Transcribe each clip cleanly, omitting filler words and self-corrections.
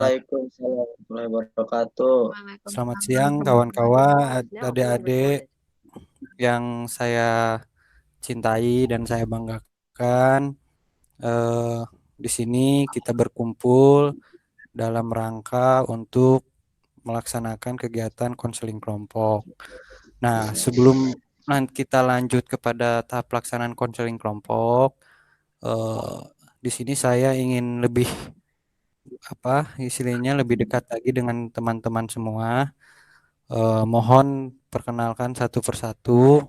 Waalaikumsalam warahmatullahi wabarakatuh. Selamat Waalaikumsalam siang warahmatullahi kawan-kawan, wabarakatuh. adik-adik yang saya cintai dan saya banggakan. Eh, di sini kita berkumpul dalam rangka untuk melaksanakan kegiatan konseling kelompok. Nah, sebelum kita lanjut kepada tahap pelaksanaan konseling kelompok, eh, di sini saya ingin lebih istilahnya lebih dekat lagi dengan teman-teman semua. Mohon perkenalkan satu persatu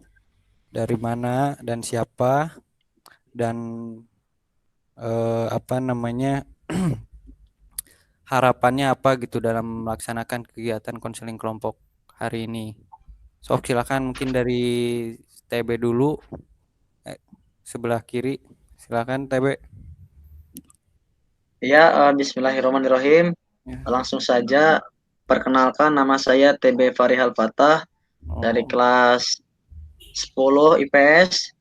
dari mana dan siapa dan apa namanya harapannya apa gitu dalam melaksanakan kegiatan konseling kelompok hari ini. So, silakan mungkin dari TB dulu, sebelah kiri. Silakan TB. Ya, bismillahirrahmanirrahim. Ya. Langsung saja, perkenalkan nama saya TB Farihal Fatah dari Oh, kelas 10 IPS.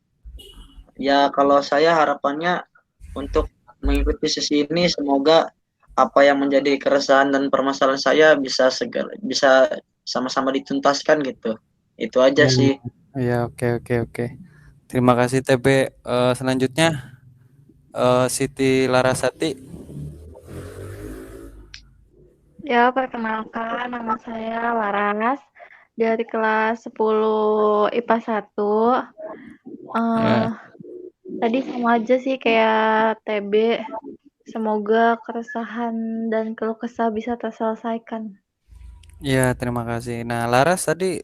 Ya, kalau saya harapannya untuk mengikuti sesi ini semoga apa yang menjadi keresahan dan permasalahan saya bisa sama-sama dituntaskan gitu. Itu aja ya, sih. ya, oke, oke, oke. Terima kasih TB. Selanjutnya Siti Larasati. Ya, perkenalkan nama saya Laras dari kelas 10 IPA 1. Eh, Ya, tadi sama aja sih kayak TB. Semoga keresahan dan keluh kesah bisa terselesaikan. ya, terima kasih. Nah, Laras tadi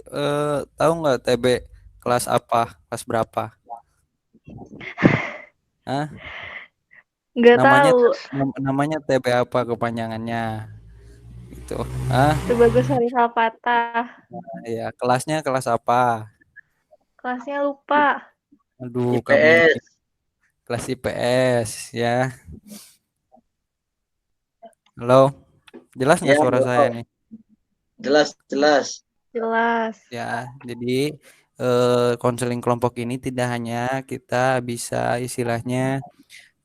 tahu nggak TB kelas apa, kelas berapa? Hah? Nggak Namanya tahu. namanya TB apa kepanjangannya? Itu. Ah, Sebagai Farihal Fatah. ya, kelasnya kelas apa? Kelasnya lupa. Aduh, kamu ini IPS. kelas IPS ya. Halo, jelas nggak Ya, suara saya halo. nih? Jelas, jelas. Jelas. Ya, jadi konseling kelompok ini tidak hanya kita bisa istilahnya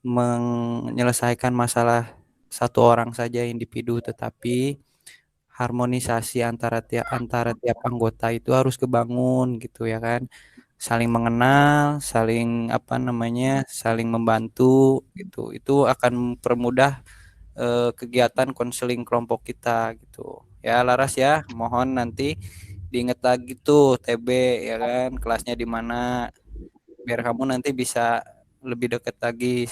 menyelesaikan masalah satu orang saja individu, tetapi harmonisasi antara tiap anggota itu harus kebangun gitu ya kan, saling mengenal, saling apa namanya, saling membantu gitu. Itu akan mempermudah kegiatan konseling kelompok kita gitu. Ya Laras ya, mohon nanti diingat lagi tuh TB ya kan, kelasnya di mana biar kamu nanti bisa lebih dekat lagi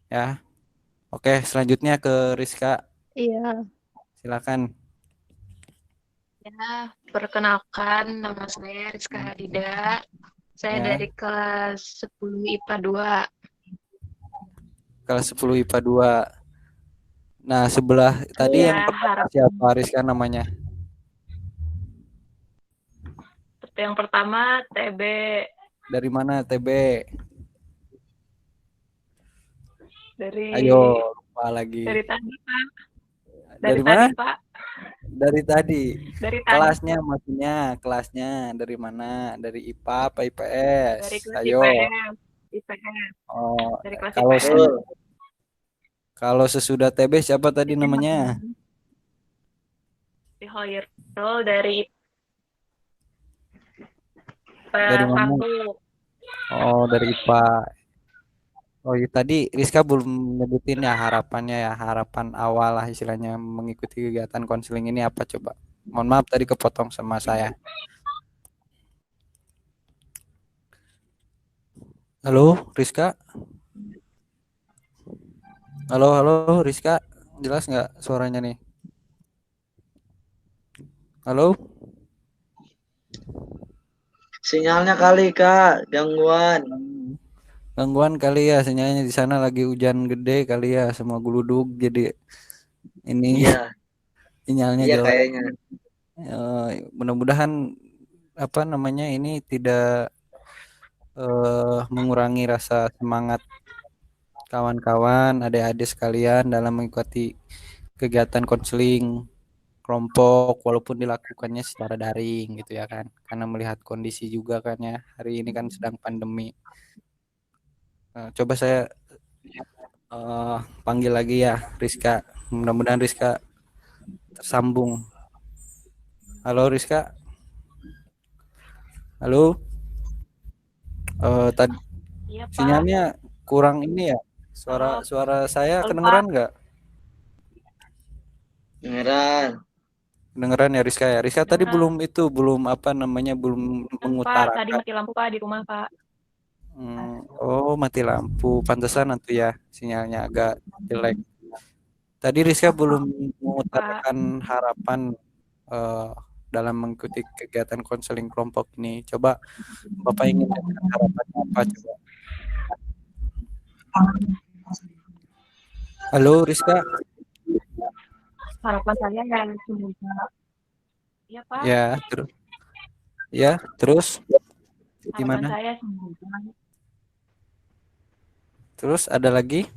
ya. Oke, selanjutnya ke Rizka, Iya. silakan. Ya, perkenalkan nama saya Rizka Hadida. Saya Ya, dari kelas 10 IPA 2. kelas 10 IPA 2. Nah, sebelah tadi Iya, yang pertama harap. siapa Rizka namanya? Yang pertama TB Dari mana TB? Ayo, dari lupa lagi. dari tadi Pak. Dari Dari tadi mana? Pak. Dari tadi. Dari tadi Kelasnya maksudnya, kelasnya dari mana? Dari IPA apa IPS? dari kelas Ayo. IPS. IPS. Oh, Dari kelas kalau IPS. Betul. kalau sesudah TB siapa tadi namanya? Di Hoyrul dari Dari IPS mana? 1. Oh, dari IPA. Oh, iya, tadi Rizka belum nyebutin ya harapannya ya, harapan awal lah istilahnya mengikuti kegiatan konseling ini apa coba? Mohon maaf tadi kepotong sama saya. Halo, Rizka? Halo, halo, Rizka? Jelas nggak suaranya nih? Halo? Sinyalnya kali, Kak. Gangguan. Gangguan kali ya, sinyalnya di sana lagi hujan gede kali ya, semua geluduk jadi ini Iya, sinyalnya iya jelek. kayaknya. Mudah-mudahan apa namanya ini tidak mengurangi rasa semangat kawan-kawan, adik-adik sekalian dalam mengikuti kegiatan konseling kelompok walaupun dilakukannya secara daring gitu ya kan. Karena melihat kondisi juga kan ya, hari ini kan sedang pandemi. Coba saya panggil lagi ya Rizka. Mudah-mudahan Rizka tersambung. Halo Rizka. Halo. Tadi Iya, Pak. sinyalnya kurang ini ya. Halo. Suara saya Halo, kedengeran nggak? Beneran. Kedengeran ya Rizka ya. Rizka tadi Kedengeran. belum apa namanya belum Pak, tadi mengutarakan. mati lampu, Pak, di rumah, Pak. Oh, mati lampu. Pantesan nanti ya sinyalnya agak jelek. Tadi Rizka belum mengutarakan harapan dalam mengikuti kegiatan konseling kelompok ini. Coba Bapak ingin dengar harapannya apa coba? Halo Rizka. Harapan saya ya semoga. Iya, Pak. Ya, terus Harapan gimana? saya semoga. Terus ada lagi?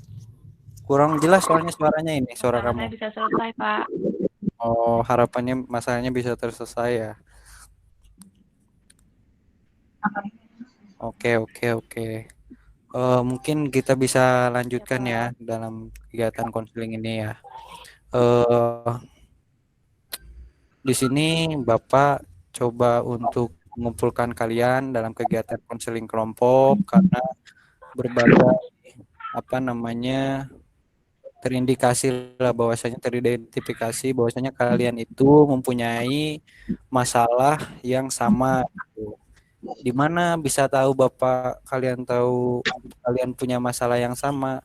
Kurang jelas soalnya suaranya ini, suara Masalahnya kamu. bisa selesai, Pak. Oh, harapannya masalahnya bisa terselesai ya. Oke. Mungkin kita bisa lanjutkan ya dalam kegiatan konseling ini ya. Di sini Bapak coba untuk mengumpulkan kalian dalam kegiatan konseling kelompok karena berbagai terindikasi lah teridentifikasi bahwasanya kalian itu mempunyai masalah yang sama gitu. Di mana bisa tahu Bapak kalian punya masalah yang sama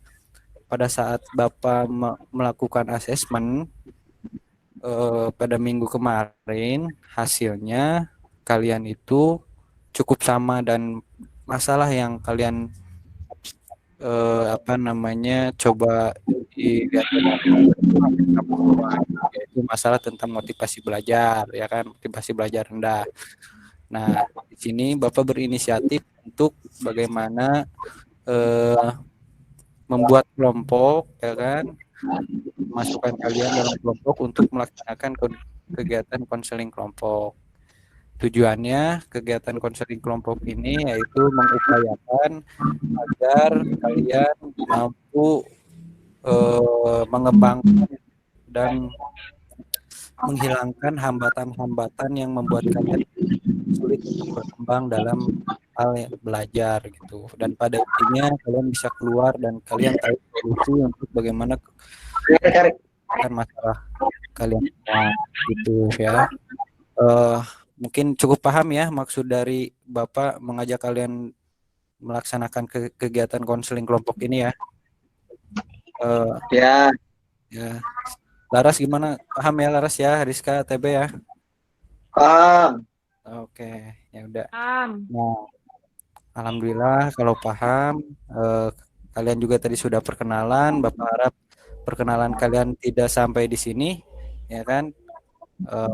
pada saat Bapak melakukan asesmen pada minggu kemarin, hasilnya kalian itu cukup sama dan masalah yang kalian coba dilihat yaitu masalah tentang motivasi belajar ya kan, motivasi belajar rendah. Nah, di sini Bapak berinisiatif untuk bagaimana membuat kelompok ya kan, masukkan kalian dalam kelompok untuk melaksanakan kegiatan konseling kelompok. Tujuannya kegiatan konseling kelompok ini yaitu mengupayakan agar kalian mampu mengembangkan dan menghilangkan hambatan-hambatan yang membuat kalian sulit untuk berkembang dalam hal belajar gitu. Dan pada intinya kalian bisa keluar dan kalian tahu solusi untuk bagaimana masalah kalian gitu ya. Mungkin cukup paham ya maksud dari Bapak mengajak kalian melaksanakan kegiatan konseling kelompok ini ya. Ya. Laras gimana? Paham ya Laras ya, Rizka, TB ya? Paham. Oke, ya udah. Paham. Nah, alhamdulillah kalau paham. Kalian juga tadi sudah perkenalan. Bapak harap perkenalan kalian tidak sampai di sini, ya kan?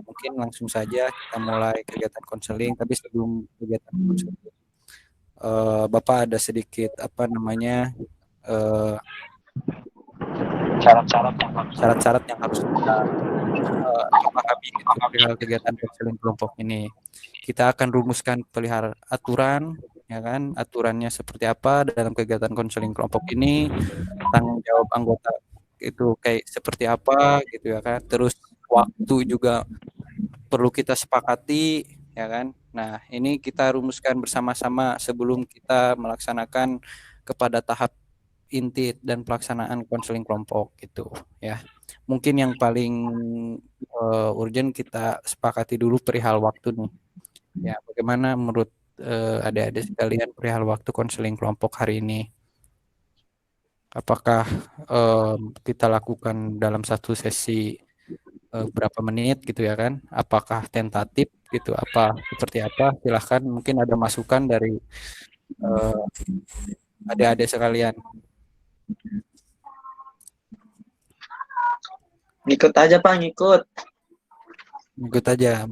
Mungkin langsung saja kita mulai kegiatan konseling. Tapi sebelum kegiatan konseling, Bapak ada sedikit syarat-syarat yang harus kita pahami gitu perihal kegiatan konseling kelompok ini. Kita akan rumuskan perihal aturan, ya kan? Aturannya seperti apa dalam kegiatan konseling kelompok ini, tanggung jawab anggota itu kayak seperti apa gitu ya kan. Terus waktu juga perlu kita sepakati, ya kan? Nah, ini kita rumuskan bersama-sama sebelum kita melaksanakan kepada tahap inti dan pelaksanaan konseling kelompok gitu ya. Mungkin yang paling urgent kita sepakati dulu perihal waktu nih. Ya, bagaimana menurut adik-adik sekalian perihal waktu konseling kelompok hari ini? Apakah kita lakukan dalam satu sesi berapa menit gitu ya kan? Apakah tentatif gitu? Seperti apa? Silahkan mungkin ada masukan dari adik-adik sekalian. Ngikut aja Pak, ngikut. Ngikut aja.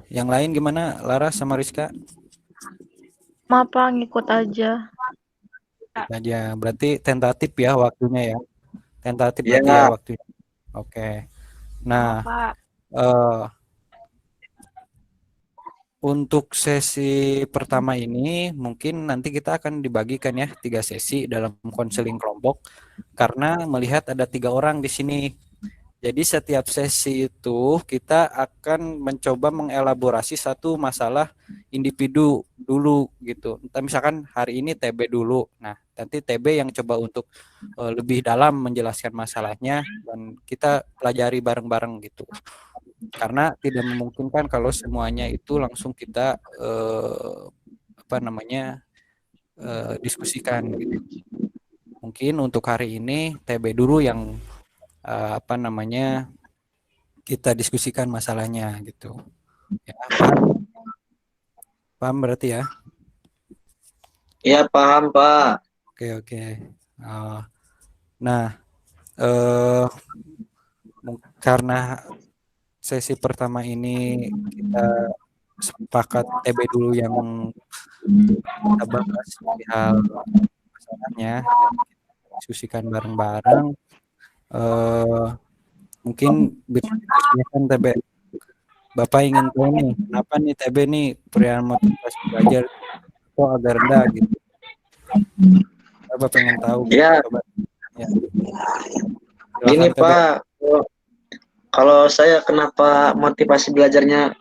Yang lain gimana? Laras sama Rizka? Maaf Pak, ngikut aja. Berarti tentatif ya waktunya ya. Tentatif Ya. berarti ya waktunya. Oke. Nah, untuk sesi pertama ini mungkin nanti kita akan dibagikan ya 3 sesi dalam konseling kelompok karena melihat ada 3 orang di sini Jadi setiap sesi itu kita akan mencoba mengelaborasi satu masalah individu dulu gitu. Entah misalkan hari ini TB dulu. Nah, nanti TB yang coba untuk lebih dalam menjelaskan masalahnya dan kita pelajari bareng-bareng gitu. Karena tidak memungkinkan kalau semuanya itu langsung kita apa namanya diskusikan gitu. Mungkin untuk hari ini TB dulu yang apa namanya kita diskusikan masalahnya gitu. Ya, paham? Paham berarti ya? Iya, paham, Pak. Oke, oke. Oh, nah, eh, karena sesi pertama ini kita sepakat TB dulu yang kita bahas hal masalahnya dan kita diskusikan bareng-bareng. Eh, mungkin bisa dipersilakan TB. Bapak ingin tahu nih, kenapa nih TB nih pria motivasi belajar kok agak rendah gitu. Bapak pengen tahu gitu. Ya, Coba ya. gini, Silakan TB. Pak. Kalau saya kenapa motivasi belajarnya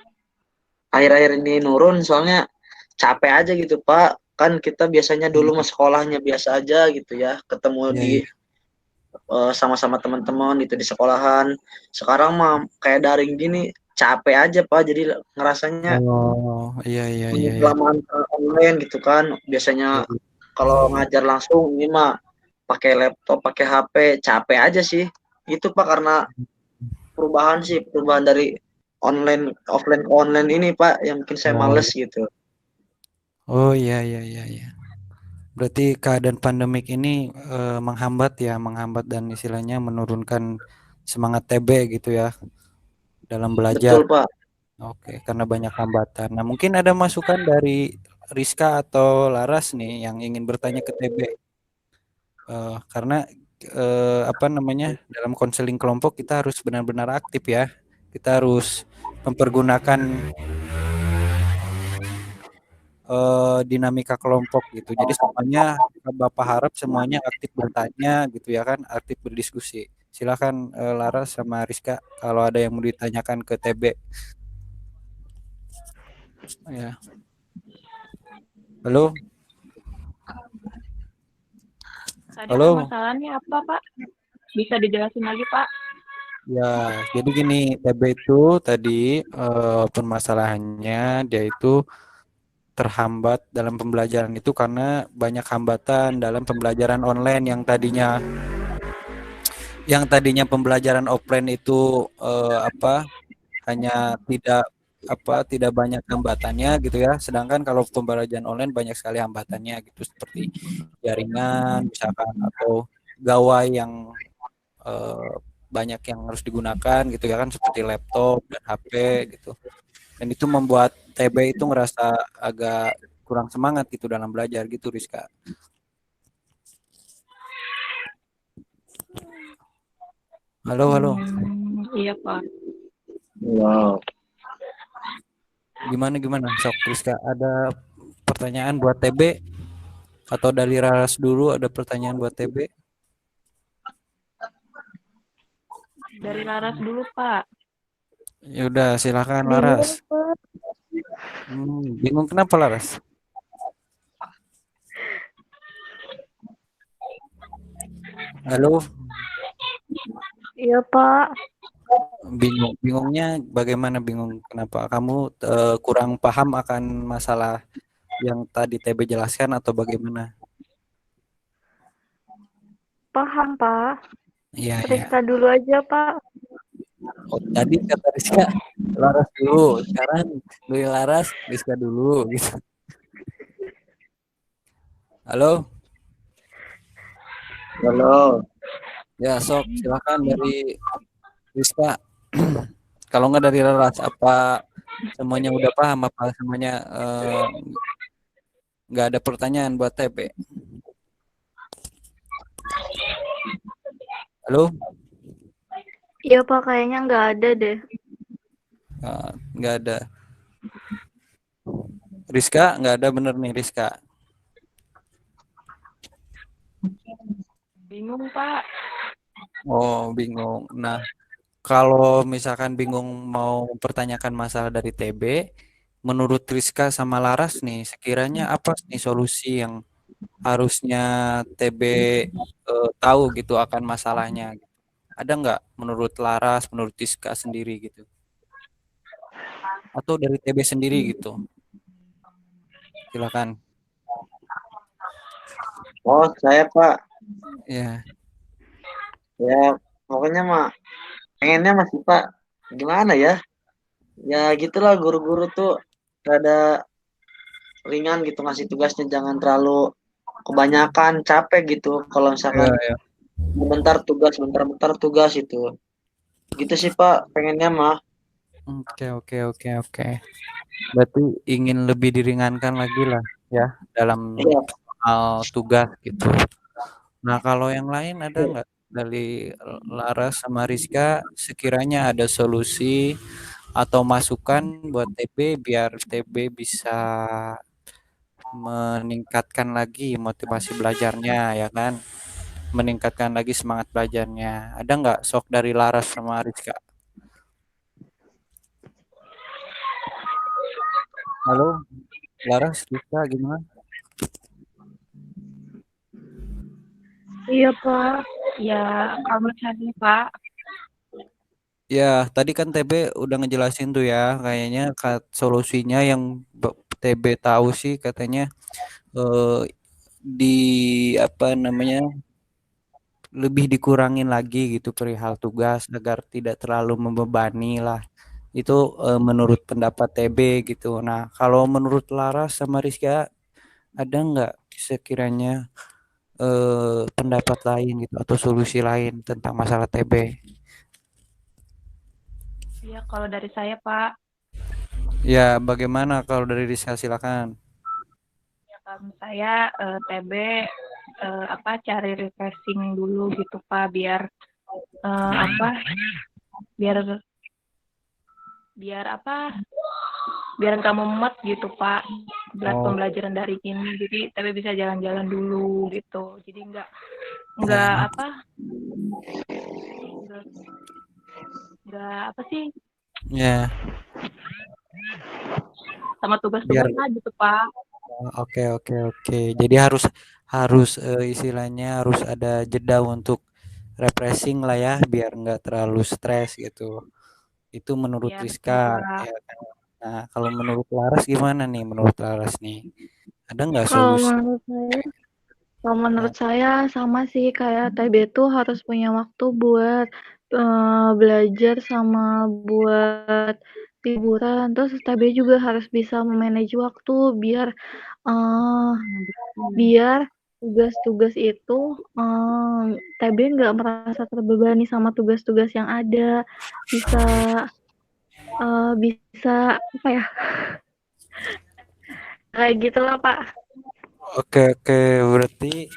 akhir-akhir ini nurun, soalnya capek aja gitu, Pak. Kan kita biasanya dulu mah sekolahnya biasa aja gitu ya, ketemu Iya, di iya. sama-sama teman-teman gitu di sekolahan. Sekarang mah kayak daring gini, capek aja, Pak. Jadi ngerasanya Oh, iya, iya, iya, iya. kelamaan online gitu kan. Biasanya Iya, kalau ngajar langsung ini mah pakai laptop, pakai HP, capek aja sih. Itu Pak karena perubahan dari online offline ke online ini Pak yang bikin saya oh, males iya. gitu. Oh, iya, iya, iya, iya. Berarti keadaan pandemik ini menghambat ya, menghambat dan istilahnya menurunkan semangat TB gitu ya dalam belajar. Betul Pak. Oke, karena banyak hambatan. Nah, mungkin ada masukan dari Rizka atau Laras nih yang ingin bertanya ke TB. Karena apa namanya dalam konseling kelompok kita harus benar-benar aktif ya. Kita harus mempergunakan dinamika kelompok gitu. Jadi semuanya Bapak harap semuanya aktif bertanya gitu ya kan, aktif berdiskusi. Silakan Laras sama Rizka kalau ada yang mau ditanyakan ke TB. Ya. Halo, Tadi halo. permasalahannya apa, Pak? Bisa dijelasin lagi, Pak? Ya, jadi gini, TB itu tadi permasalahannya dia itu terhambat dalam pembelajaran itu karena banyak hambatan dalam pembelajaran online yang tadinya pembelajaran offline itu apa hanya tidak banyak hambatannya gitu ya. Sedangkan kalau pembelajaran online banyak sekali hambatannya gitu seperti jaringan misalkan atau gawai yang eh, banyak yang harus digunakan gitu ya kan seperti laptop dan HP gitu. Dan itu membuat TB itu ngerasa agak kurang semangat gitu dalam belajar gitu Rizka. Halo, halo. Iya, Pak. Wow. Gimana? Sok Rizka, ada pertanyaan buat TB atau dari Raras dulu ada pertanyaan buat TB? Dari Laras dulu, Pak. Ya udah, silakan Bingung, Laras. Pak. Bingung kenapa Laras? Halo, Iya, Pak. bingungnya bagaimana bingung? Kenapa kamu kurang paham akan masalah yang tadi TB jelaskan atau bagaimana? Paham, Pak. Iya, iya. Rizka dulu aja, Pak. Oh, tadi kata Rizka Laras dulu, sekarang dari Laras Rizka dulu gitu. Halo, Halo. ya sok silakan dari Rizka. Kalau nggak dari Laras, apa semuanya udah paham? Apa semuanya nggak ada pertanyaan buat TP? Halo, Iya, Pak. Kayaknya nggak ada deh. nggak ada. Rizka nggak ada bener nih Rizka. Bingung, Pak. Oh bingung. Nah kalau misalkan bingung mau mempertanyakan masalah dari TB, menurut Rizka sama Laras nih, sekiranya apa nih solusi yang harusnya TB tahu gitu akan masalahnya? Ada nggak menurut Laras, menurut Rizka sendiri gitu? Atau dari TB sendiri gitu? Silakan. Oh, saya Pak, Ya, ya pokoknya mah pengennya masih Pak, gimana ya? Ya gitulah guru-guru tuh rada ringan gitu ngasih tugasnya, jangan terlalu kebanyakan capek gitu. Kalau ya, misalkan ya. bentar tugas, bentar-bentar tugas itu. Gitu sih Pak, pengennya mah. Oke, oke, oke, oke. Berarti ingin lebih diringankan lagi lah ya dalam Iya. hal tugas gitu. Nah, kalau yang lain ada nggak dari Laras sama Rizka sekiranya ada solusi atau masukan buat TB biar TB bisa meningkatkan lagi motivasi belajarnya ya kan? Meningkatkan lagi semangat belajarnya. Ada nggak sok dari Laras sama Rizka? Halo, Laras, Rizka gimana? Iya, Pak. Ya, kalau menurut saya sih, Pak, Ya, tadi kan TB udah ngejelasin tuh ya, kayaknya solusinya yang TB tahu sih katanya eh, di apa namanya lebih dikurangin lagi gitu perihal tugas agar tidak terlalu membebani lah. Itu menurut pendapat TB gitu. Nah, kalau menurut Laras sama Rizka ada nggak sekiranya pendapat lain gitu atau solusi lain tentang masalah TB? ya kalau dari saya, Pak, Ya, bagaimana kalau dari Rizka silakan. ya kalau saya TB apa cari refreshing dulu gitu, Pak, biar apa? Biar biar apa? Biar nggak mumet gitu, Pak. Berat Oh, pembelajaran dari ini, jadi tapi bisa jalan-jalan dulu gitu. Jadi nggak ya, apa? Nggak, nggak apa sih? ya, Sama biar tugas-tugas lah gitu, Pak. oke, oke, oke. Jadi harus harus istilahnya harus ada jeda untuk refreshing lah ya, biar nggak terlalu stres gitu. Itu menurut Ya betul, Rizka. Pak. Ya kan. Nah, kalau menurut Laras gimana nih? Menurut Laras nih, ada nggak Kalau solusi? menurut saya Kalau Ya, menurut saya sama sih kayak TB tuh harus punya waktu buat belajar sama buat liburan. Terus TB juga harus bisa memanage waktu biar eh, Betul. biar tugas-tugas itu TB nggak merasa terbebani sama tugas-tugas yang ada. Bisa bisa apa ya? Kayak gitulah Pak. oke, oke. Berarti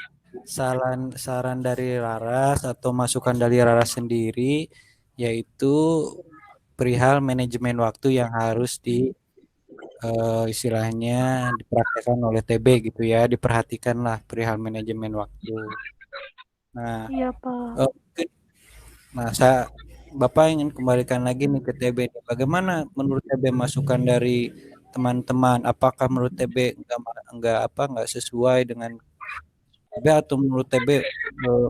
saran saran dari Laras atau masukan dari Laras sendiri yaitu perihal manajemen waktu yang harus istilahnya dipraktekkan oleh TB gitu ya, diperhatikanlah perihal manajemen waktu. Nah, Iya Pak. mungkin, nah saya Bapak ingin kembalikan lagi nih ke TB. Nih. Bagaimana menurut TB masukan dari teman-teman? Apakah menurut TB nggak sesuai dengan TB atau menurut TB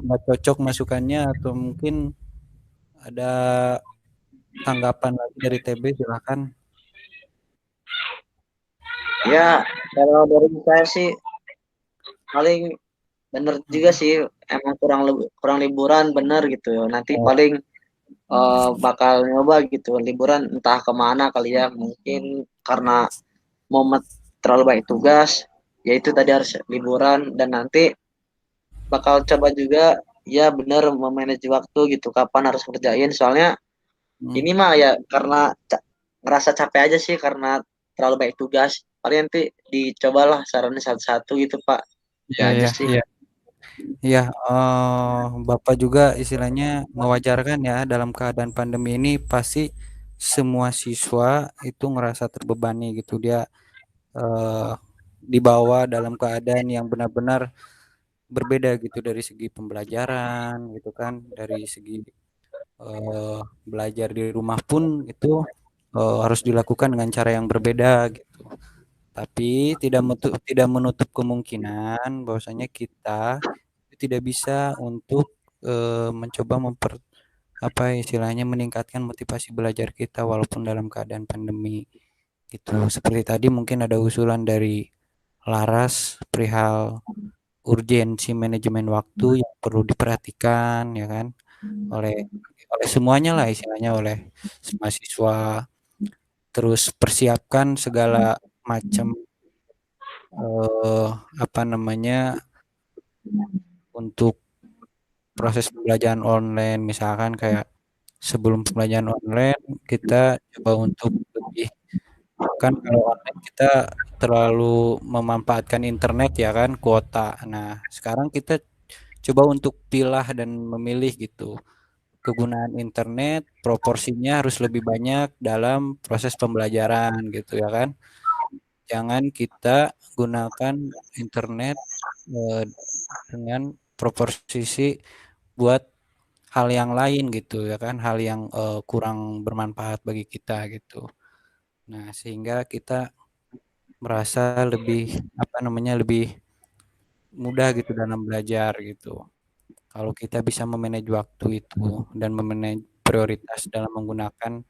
nggak cocok masukannya atau mungkin ada tanggapan lagi dari TB silakan. Ya, kalau dari saya sih paling bener juga Hmm. sih, emang kurang liburan bener gitu. Nanti Oh, paling bakal nyoba gitu liburan entah kemana kali ya, mungkin karena momen terlalu banyak tugas, yaitu tadi harus liburan, dan nanti bakal coba juga ya bener memanage waktu gitu, kapan harus kerjain. Soalnya hmm. ini mah ya karena ngerasa capek aja sih karena terlalu banyak tugas. Paling nanti dicobalah sarannya satu-satu gitu Pak. Ya Iya, aja iya, sih. iya. Iya, Bapak juga istilahnya mewajarkan ya dalam keadaan pandemi ini pasti semua siswa itu ngerasa terbebani gitu dia eh, dibawa dalam keadaan yang benar-benar berbeda gitu dari segi pembelajaran gitu kan dari segi belajar di rumah pun itu harus dilakukan dengan cara yang berbeda gitu. Tapi tidak menutup kemungkinan bahwasanya kita tidak bisa untuk mencoba apa istilahnya meningkatkan motivasi belajar kita walaupun dalam keadaan pandemi gitu. Seperti tadi mungkin ada usulan dari Laras perihal urgensi manajemen waktu yang perlu diperhatikan ya kan oleh oleh semuanya lah istilahnya oleh mahasiswa, terus persiapkan segala macam apa namanya untuk proses pembelajaran online misalkan kayak sebelum pembelajaran online kita coba untuk lebih kan kalau online kita terlalu memanfaatkan internet ya kan kuota. Nah, sekarang kita coba untuk pilah dan memilih gitu. Kegunaan internet proporsinya harus lebih banyak dalam proses pembelajaran gitu ya kan. Jangan kita gunakan internet eh, dengan proporsi buat hal yang lain gitu ya kan, hal yang kurang bermanfaat bagi kita gitu. Nah, sehingga kita merasa lebih apa namanya lebih mudah gitu dalam belajar gitu. Kalau kita bisa memanage waktu itu dan memanage prioritas dalam menggunakan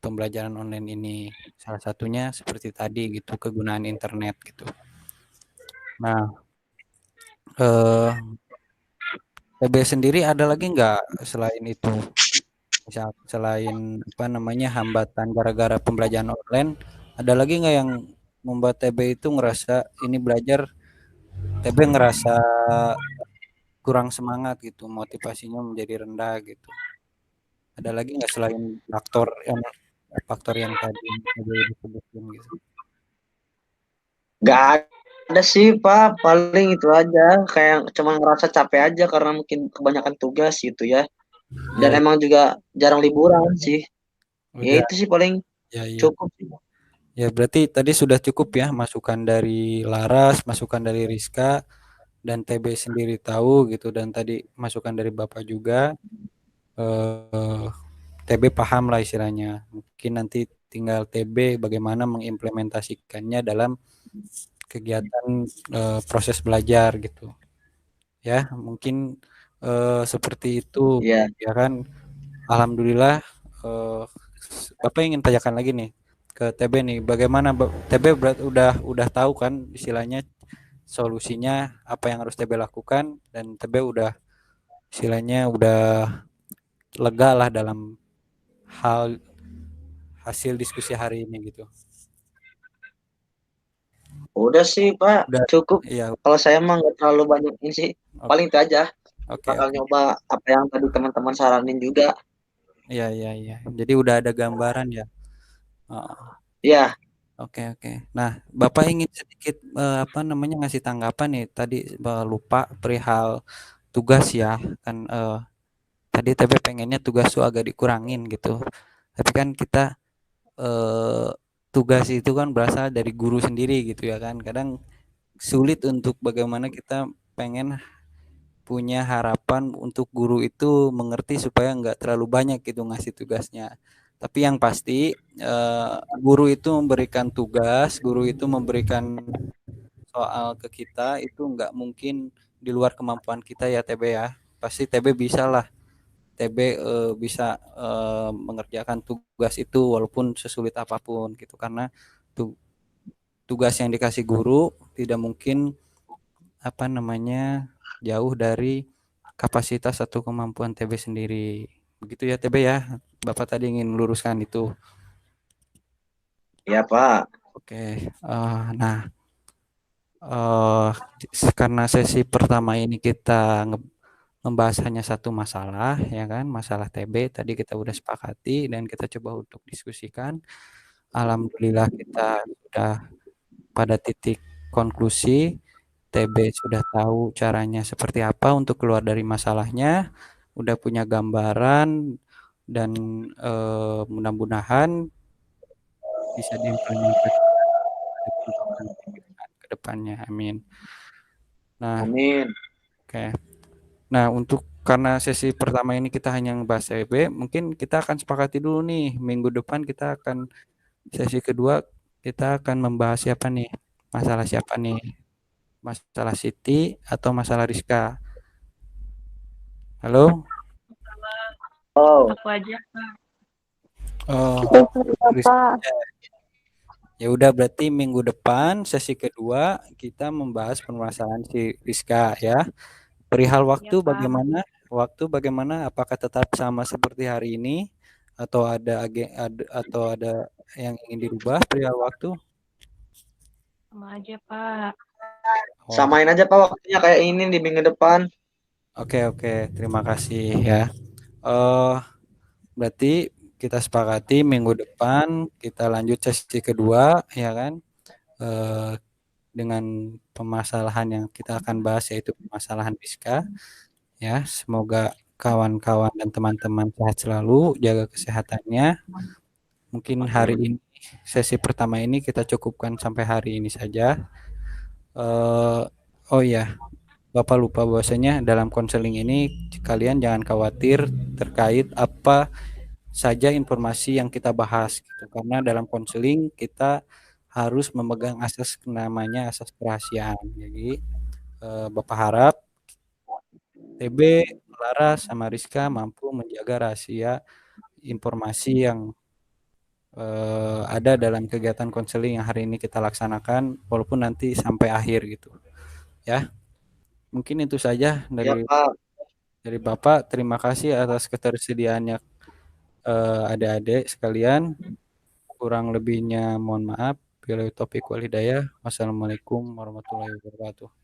pembelajaran online ini, salah satunya seperti tadi gitu kegunaan internet gitu. Nah, eh, TB sendiri ada lagi nggak selain itu? Misal selain apa namanya hambatan gara-gara pembelajaran online, ada lagi nggak yang membuat TB itu ngerasa ini belajar TB ngerasa kurang semangat gitu, motivasinya menjadi rendah gitu. Ada lagi nggak selain faktor yang tadi TB disebutin gitu? Gak ada sih Pak, paling itu aja kayak cuma ngerasa capek aja karena mungkin kebanyakan tugas gitu ya. Dan Ya, emang juga jarang liburan sih. Ya udah itu sih paling ya ya. cukup sih. Ya berarti tadi sudah cukup ya masukan dari Laras, masukan dari Rizka dan TB sendiri tahu gitu dan tadi masukan dari Bapak juga. Eh, TB paham lah istilahnya. Mungkin nanti tinggal TB bagaimana mengimplementasikannya dalam kegiatan proses belajar gitu. Ya, mungkin seperti itu Iya. ya kan. Alhamdulillah eh, Bapak ingin tanyakan lagi nih ke TB nih, bagaimana TB udah tahu kan istilahnya solusinya apa yang harus TB lakukan dan TB udah istilahnya udah lega lah dalam hal hasil diskusi hari ini gitu. Udah sih Pak, Udah, cukup. iya, Kalau saya mah nggak terlalu banyak ini sih. oke, Paling itu aja. oke, Bakal oke. nyoba apa yang tadi teman-teman saranin juga. Iya, iya, iya. Jadi udah ada gambaran ya. Oh, Iya, oke, oke. Nah, Bapak ingin sedikit apa namanya ngasih tanggapan nih tadi lupa perihal tugas ya kan tadi TB pengennya tugas tuh agak dikurangin gitu. Tapi kan kita eh, tugas itu kan berasal dari guru sendiri gitu ya kan. Kadang sulit untuk bagaimana kita pengen punya harapan untuk guru itu mengerti supaya nggak terlalu banyak gitu ngasih tugasnya. Tapi yang pasti guru itu memberikan tugas, guru itu memberikan soal ke kita itu nggak mungkin di luar kemampuan kita ya TB ya. Pasti TB bisa lah. TB bisa mengerjakan tugas itu walaupun sesulit apapun gitu karena tu- tugas yang dikasih guru tidak mungkin apa namanya jauh dari kapasitas atau kemampuan TB sendiri. Begitu ya TB ya. Bapak tadi ingin meluruskan itu. iya Pak. Oke. Nah, eh karena sesi pertama ini kita membahas hanya satu masalah, ya kan, masalah TB. Tadi kita udah sepakati dan kita coba untuk diskusikan. Alhamdulillah kita sudah pada titik konklusi. TB sudah tahu caranya seperti apa untuk keluar dari masalahnya, udah punya gambaran dan mudah-mudahan bisa diimplementasikan pada kehidupan ke depannya. Amin. Nah, Amin. oke. Nah, untuk karena sesi pertama ini kita hanya ngebahas TB, mungkin kita akan sepakati dulu nih, minggu depan kita akan sesi kedua kita akan membahas siapa nih? Masalah siapa nih? Masalah Siti atau masalah Rizka? Halo? Oh, Aku aja. Oh, Rizka. Bapak. Ya udah berarti minggu depan sesi kedua kita membahas permasalahan si Rizka ya. Perihal waktu Pak. bagaimana? Waktu bagaimana? Apakah tetap sama seperti hari ini atau ada yang ingin dirubah perihal waktu? Sama aja, Pak. Oh, samain aja Pak waktunya kayak ini di minggu depan. oke, terima kasih ya. Berarti kita sepakati minggu depan kita lanjut sesi kedua ya kan, dengan permasalahan yang kita akan bahas yaitu permasalahan Rizka ya. Semoga kawan-kawan dan teman-teman sehat selalu, jaga kesehatannya. Mungkin hari ini sesi pertama ini kita cukupkan sampai hari ini saja. Oh iya, Bapak lupa bahwasanya dalam konseling ini kalian jangan khawatir terkait apa saja informasi yang kita bahas gitu. Karena dalam konseling kita harus memegang asas namanya asas kerahasiaan. Jadi Bapak harap TB, Laras, sama Rizka mampu menjaga rahasia informasi yang ada dalam kegiatan konseling yang hari ini kita laksanakan walaupun nanti sampai akhir gitu ya. Mungkin itu saja Ya Pak. dari Bapak. Terima kasih atas ketersediaannya adik-adik sekalian. Kurang lebihnya mohon maaf. Bila topik wal hidayah. Wassalamualaikum warahmatullahi wabarakatuh.